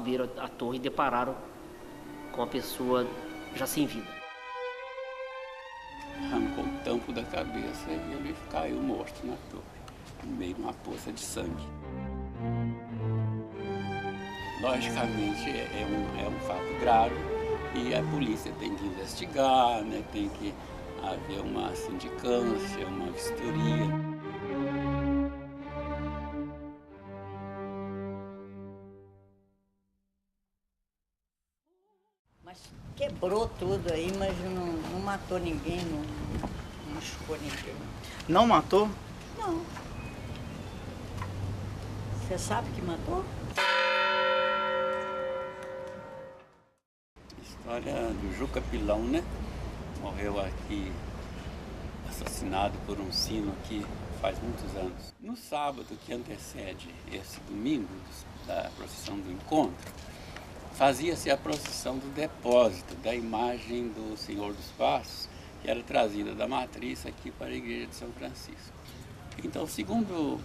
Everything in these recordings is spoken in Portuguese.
subiram a torre e depararam com a pessoa já sem vida. Arrancou o tampo da cabeça e ele caiu morto na torre, no meio de uma poça de sangue. Logicamente é um fato grave e a polícia tem que investigar, né? Tem que haver uma sindicância, uma vistoria. Mas quebrou tudo aí, mas não matou ninguém, não machucou ninguém. Não matou? Não. Você sabe que matou? História do Juca Pilão, né? Morreu aqui, assassinado por um sino aqui faz muitos anos. No sábado que antecede esse domingo da procissão do encontro, fazia-se a procissão do depósito da imagem do Senhor dos Passos, que era trazida da matriz aqui para a igreja de São Francisco. Então, segundo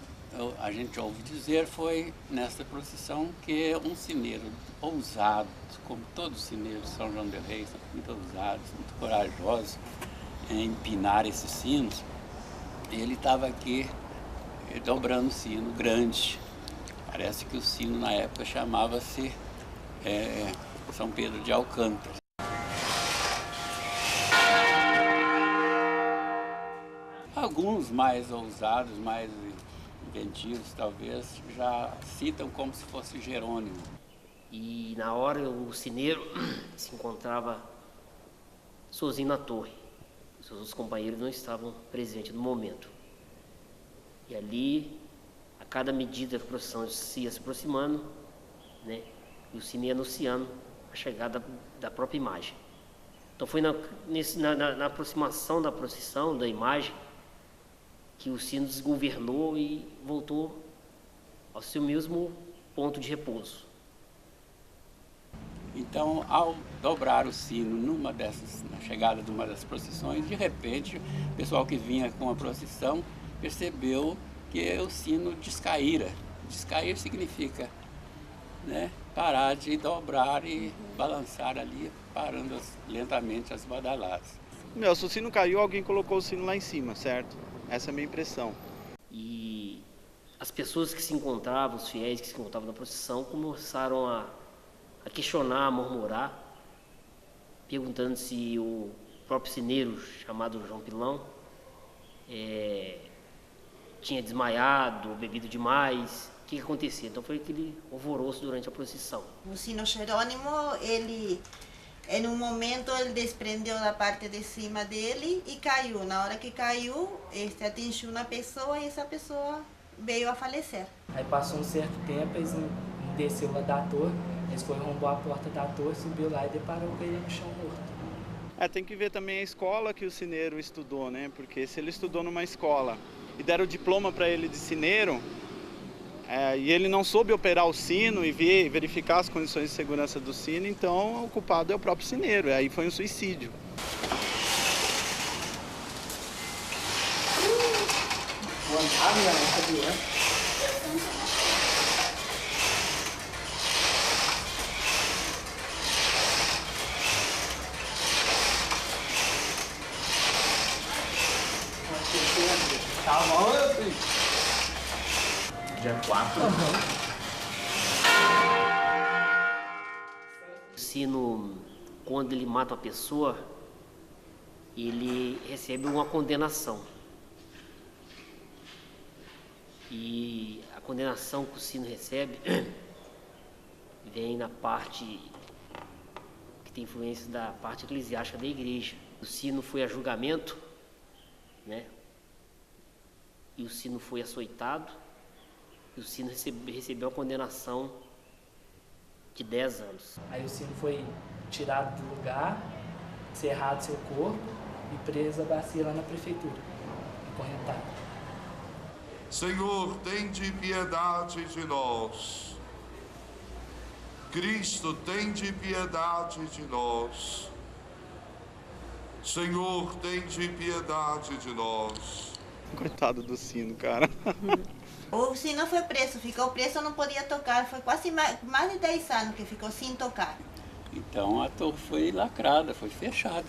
a gente ouve dizer, foi nesta procissão que um sineiro ousado, como todos os sineiros de São João del Rei, são muito ousados, muito corajosos em empinar esses sinos, ele estava aqui dobrando o sino grande. Parece que o sino na época chamava-se São Pedro de Alcântara. Alguns mais ousados, mais inventivos, talvez, já citam como se fosse Jerônimo. E na hora o sineiro se encontrava sozinho na torre. Os seus companheiros não estavam presentes no momento. E ali, a cada medida que a procissão ia se aproximando, né, e o sino ia anunciando a chegada da própria imagem. Então foi na aproximação da procissão, da imagem, que o sino desgovernou e voltou ao seu mesmo ponto de repouso. Então, ao dobrar o sino na chegada de uma das procissões, de repente, o pessoal que vinha com a procissão percebeu que o sino descaíra. Descair significa, né, parar de dobrar e balançar ali, parando lentamente as badaladas. Se o sino caiu, alguém colocou o sino lá em cima, certo? Essa é a minha impressão. E as pessoas que se encontravam, os fiéis que se encontravam na procissão, começaram a questionar, a murmurar, perguntando se o próprio sineiro, chamado João Pilão, tinha desmaiado, bebido demais, o que acontecia. Então foi aquele alvoroço durante a procissão. O sino Jerônimo, ele, em um momento, ele desprendeu da parte de cima dele e caiu. Na hora que caiu, atingiu uma pessoa e essa pessoa veio a falecer. Aí passou um certo tempo, eles não desceu lá da torre, eles foram romper a porta da torre, subiu lá e deparou com ele no chão morto. Tem que ver também a escola que o sineiro estudou, né? Porque se ele estudou numa escola e deram o diploma para ele de sineiro, e ele não soube operar o sino e verificar as condições de segurança do sino, então o culpado é o próprio sineiro, aí foi um suicídio. Dia 4. O sino, quando ele mata uma pessoa, ele recebe uma condenação. E a condenação que o sino recebe vem na parte que tem influência da parte eclesiástica da igreja. O sino foi a julgamento, né? E o sino foi açoitado, e o sino recebeu a condenação de 10 anos. Aí o sino foi tirado do lugar, cerrado seu corpo e preso a bacia lá na prefeitura, acorrentado. Senhor, tende piedade de nós. Cristo, tende piedade de nós. Senhor, tende piedade de nós. Coitado do sino, cara. O sino foi preso, ficou preso, não podia tocar, foi quase mais de 10 anos que ficou sem tocar. Então a torre foi lacrada, foi fechada.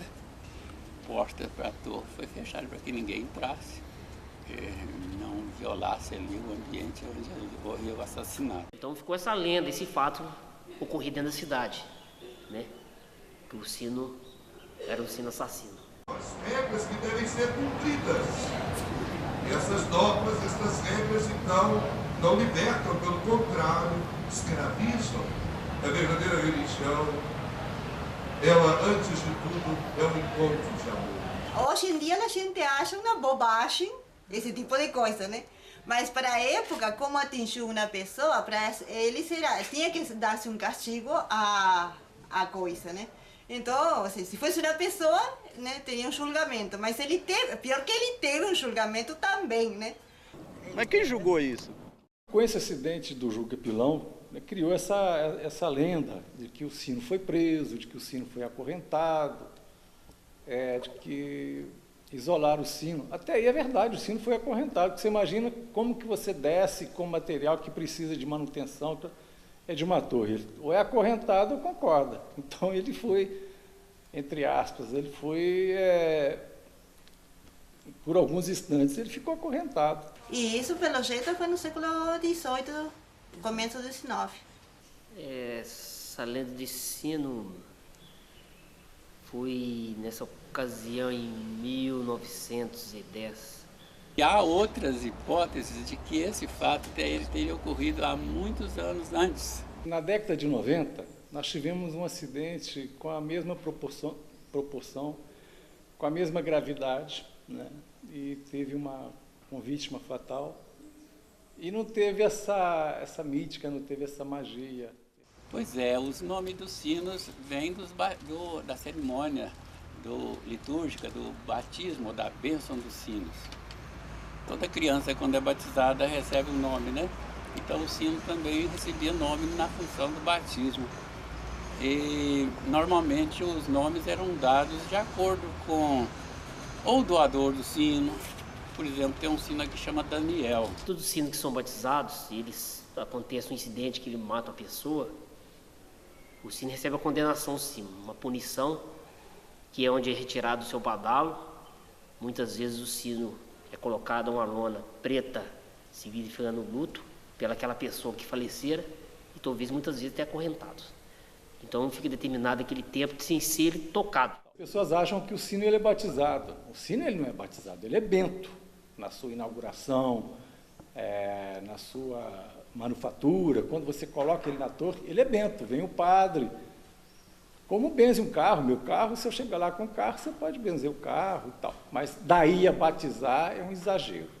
A porta para a torre foi fechada para que ninguém entrasse, não violasse ali o ambiente onde ocorreu o assassinato. Então ficou essa lenda, esse fato ocorrido dentro da cidade, né? Que o sino era um sino assassino. As regras que devem ser cumpridas. E essas normas, essas regras, então, não libertam, pelo contrário, escravizam. A verdadeira religião, ela, antes de tudo, é um encontro de amor. Hoje em dia a gente acha uma bobagem esse tipo de coisa, né? Mas para a época, como atingiu uma pessoa, para ele tinha que dar-se um castigo à coisa, né? Então, se fosse uma pessoa, né, teria um julgamento. Mas ele teve, pior que ele teve um julgamento também, né? Mas quem julgou isso? Com esse acidente do Juca Pilão, né, criou essa lenda de que o sino foi preso, de que o sino foi acorrentado, de que isolaram o sino. Até aí é verdade, o sino foi acorrentado. Você imagina como que você desce com material que precisa de manutenção, é de uma torre. Ele ou é acorrentado ou concorda. Então ele foi, entre aspas, ele foi, por alguns instantes, ele ficou acorrentado. E isso, pelo jeito, foi no século XVIII, começo do XIX. Essa lenda de sino foi nessa ocasião em 1910. E há outras hipóteses de que esse fato teria ocorrido há muitos anos antes. Na década de 90, nós tivemos um acidente com a mesma proporção com a mesma gravidade, né? E teve uma vítima fatal. E não teve essa mítica, não teve essa magia. Pois é, os nomes dos sinos vêm da cerimônia litúrgica, do batismo, da bênção dos sinos. Toda criança, quando é batizada, recebe um nome, né? Então o sino também recebia nome na função do batismo. E normalmente os nomes eram dados de acordo com ou o doador do sino. Por exemplo, tem um sino aqui que chama Daniel. Todos os sinos que são batizados, acontece um incidente que ele mata a pessoa, o sino recebe a condenação, sim, uma punição, que é onde é retirado o seu badalo. Muitas vezes o sino é colocado uma lona preta, significando luto, pelaquela pessoa que falecera, e talvez muitas vezes até acorrentado. Então fica determinado aquele tempo sem ser ele tocado. As pessoas acham que o sino ele é batizado. O sino ele não é batizado, ele é bento. Na sua inauguração, na sua manufatura, quando você coloca ele na torre, ele é bento, vem o padre. Como benze um carro, meu carro, se eu chegar lá com o carro, você pode benzer o carro e tal. Mas daí a batizar é um exagero.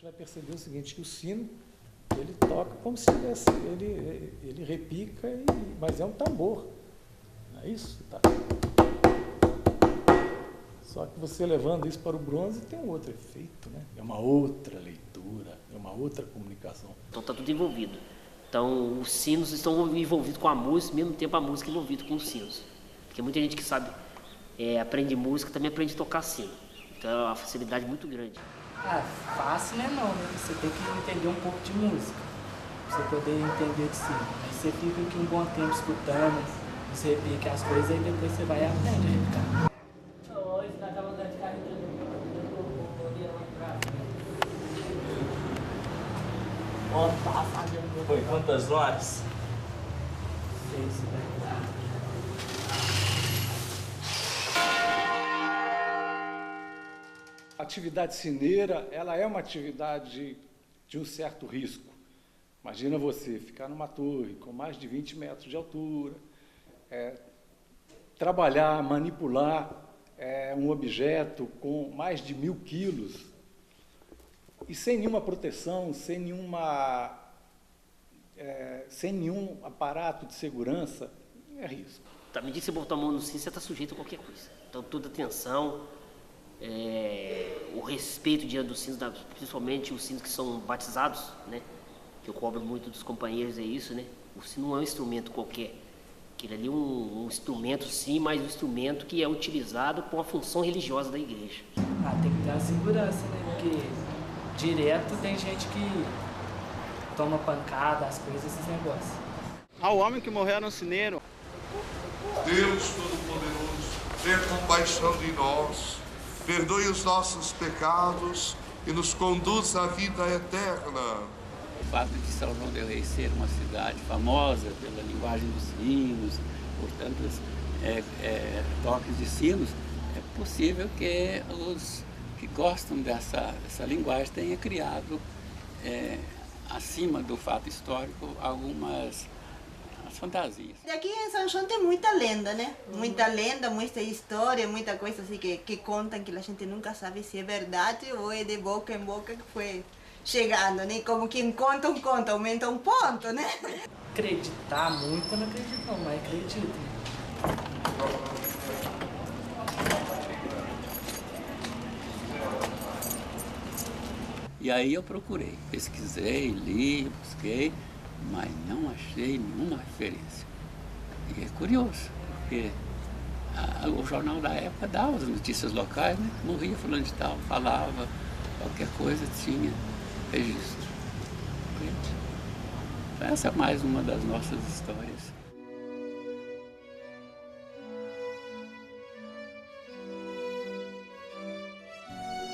Vai perceber o seguinte, que o sino, ele toca como se tivesse, ele repica, mas é um tambor, não é isso? Tá. Só que você levando isso para o bronze tem um outro efeito, né? É uma outra leitura, é uma outra comunicação. Então está tudo envolvido. Então os sinos estão envolvidos com a música, ao mesmo tempo a música é envolvida com os sinos. Porque muita gente que sabe, aprende música, também aprende a tocar sino. Então é uma facilidade muito grande. Fácil né não, né? Você tem que entender um pouco de música, pra você poder entender de si. Aí você fica aqui um bom tempo escutando, você repica as coisas e depois você vai aprender a repicar. Hoje nós estamos andando de carro Foi quantas horas? 6, né? A atividade sineira, ela é uma atividade de um certo risco. Imagina você ficar numa torre com mais de 20 metros de altura, trabalhar, manipular um objeto com mais de 1000 quilos e sem nenhuma proteção, sem nenhum aparato de segurança, é risco. À medida que você botar a mão no sino, você está sujeito a qualquer coisa. Então toda tensão, o respeito diante dos sinos, principalmente os sinos que são batizados, né? Que eu cobro muito dos companheiros, é isso, né? O sino não é um instrumento qualquer. Aquilo ali é um instrumento, sim, mas um instrumento que é utilizado com a função religiosa da igreja. Tem que ter a segurança, né? Porque direto tem gente que toma pancada, as coisas, esses negócios. Ao homem que morreu no sineiro. Deus Todo-Poderoso, tenha compaixão de nós, perdoe os nossos pecados e nos conduz à vida eterna. O fato de São João del Rei ser uma cidade famosa pela linguagem dos sinos, por tantos toques de sinos, é possível que os que gostam dessa linguagem tenham criado, acima do fato histórico, algumas fantasias. Aqui em São João tem muita lenda, né? Muita lenda, muita história, muita coisa assim que contam que a gente nunca sabe se é verdade ou é de boca em boca que foi chegando, né? Como quem conta um conto, aumenta um ponto, né? Acreditar muito, eu não acredito não, mas acredito. E aí eu procurei, pesquisei, li, busquei, mas não achei nenhuma referência. E é curioso, porque o jornal da época dava as notícias locais, né? Morria fulano de tal, falava, qualquer coisa tinha registro. Essa é mais uma das nossas histórias.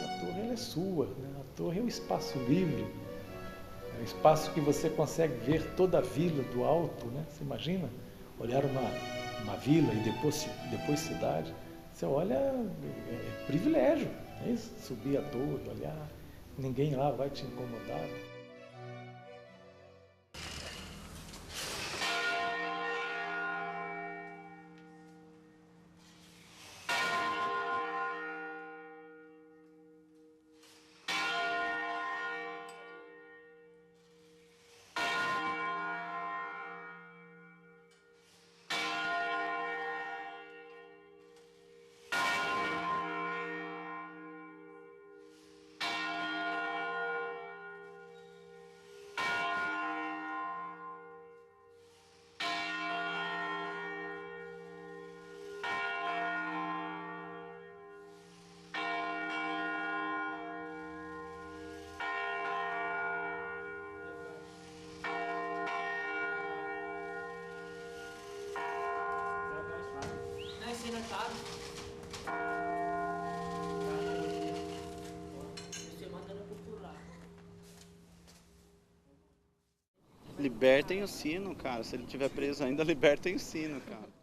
A torre ela é sua, né? A torre é um espaço livre, é um espaço que você consegue ver toda a vila do alto, né? Você imagina olhar uma vila e depois cidade, você olha, é privilégio, é isso? Subir a torre, olhar, ninguém lá vai te incomodar. Libertem o sino, cara. Se ele estiver preso ainda, libertem o sino, cara.